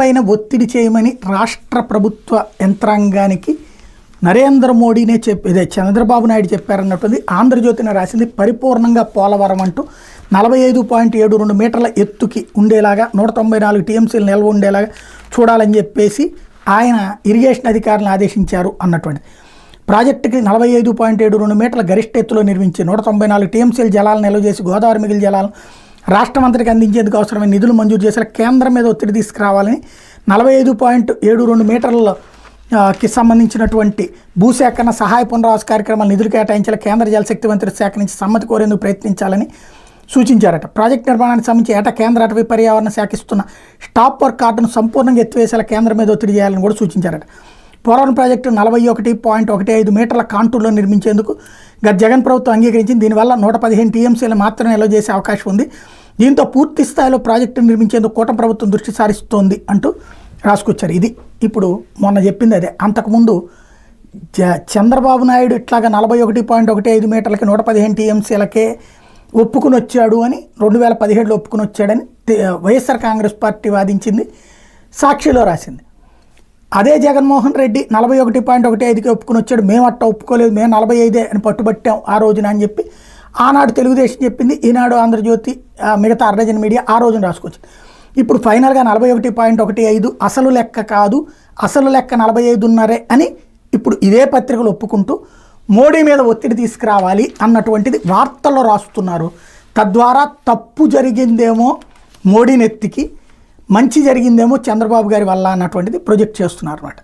పైన ఒత్తిడి చేయమని రాష్ట్ర ప్రభుత్వ యంత్రాంగానికి నరేంద్ర మోడీనే ఇదే చంద్రబాబు నాయుడు చెప్పారన్నట్టుంది. ఆంధ్రజ్యోతిని రాసింది. పరిపూర్ణంగా పోలవరం అంటూ 45.72 మీటర్ల ఎత్తుకి ఉండేలాగా 194 టీఎంసీలు నిల్వ ఉండేలాగా చూడాలని చెప్పేసి ఆయన ఇరిగేషన్ అధికారులను ఆదేశించారు అన్నటువంటి ప్రాజెక్టుకి 45.72 మీటర్ల గరిష్ట ఎత్తులో నిర్మించి 194 టీఎంసీల జలాలను నిల్వ చేసి గోదావరి మిగిలిన జలాలను రాష్ట్ర మంత్రికి అందించేందుకు అవసరమైన నిధులు మంజూరు చేసిన కేంద్రం మీద ఒత్తిడి తీసుకురావాలని 45.72 మీటర్లకి సంబంధించినటువంటి భూసేకరణ సహాయ పునరావాస కార్యక్రమాలు నిధులు కేటాయించాలి. కేంద్ర జలశక్తి మంత్రి శాఖ నుంచి సమ్మతి కోరేందుకు ప్రయత్నించాలని సూచించారట. ప్రాజెక్టు నిర్మాణానికి సంబంధించి ఏటా కేంద్ర అటవీ పర్యావరణ శాఖ ఇస్తున్న స్టాప్ వర్క్ ఆర్డర్ను సంపూర్ణంగా ఎత్తివేసేలా కేంద్రం మీద ఒత్తిడి చేయాలని కూడా సూచించారట. పోలవరం ప్రాజెక్టు 41.15 మీటర్ల కాంటూర్లో నిర్మించేందుకు గత జగన్ ప్రభుత్వం అంగీకరించింది. దీనివల్ల 115 టీఎంసీలు మాత్రమే నిల్వ చేసే అవకాశం ఉంది. దీంతో పూర్తి స్థాయిలో ప్రాజెక్టును నిర్మించేందుకు కూటమి ప్రభుత్వం దృష్టి సారిస్తోంది అంటూ రాసుకొచ్చారు. ఇది ఇప్పుడు మొన్న చెప్పింది అదే. అంతకుముందు చంద్రబాబు నాయుడు ఇట్లాగా 41.15 మీటర్లకి 115 టీఎంసీలకే ఒప్పుకుని వచ్చాడు అని 2017లో ఒప్పుకుని వచ్చాడని వైఎస్ఆర్ కాంగ్రెస్ పార్టీ వాదించింది, సాక్షిలో రాసింది. అదే జగన్మోహన్ రెడ్డి 41.15కి ఒప్పుకుని వచ్చాడు, మేము అట్ట ఒప్పుకోలేదు, మేము 45 అని పట్టుబట్టాం ఆ రోజున అని చెప్పి ఆనాడు తెలుగుదేశం చెప్పింది, ఈనాడు ఆంధ్రజ్యోతి మిగతా అర్ధజన్ మీడియా ఆ రోజున రాసుకొచ్చింది. ఇప్పుడు ఫైనల్గా 41.15 అసలు లెక్క కాదు, అసలు లెక్క 45.5 అని ఇప్పుడు ఇదే పత్రికలు ఒప్పుకుంటూ మోడీ మీద ఒత్తిడి తీసుకురావాలి అన్నటువంటిది వార్తల్లో రాస్తున్నారు. తద్వారా తప్పు జరిగిందేమో మోడీ నెత్తికి, మంచి జరిగిందేమో చంద్రబాబు గారి వల్ల అన్నటువంటిది ప్రొజెక్ట్ చేస్తున్నారు అన్నమాట.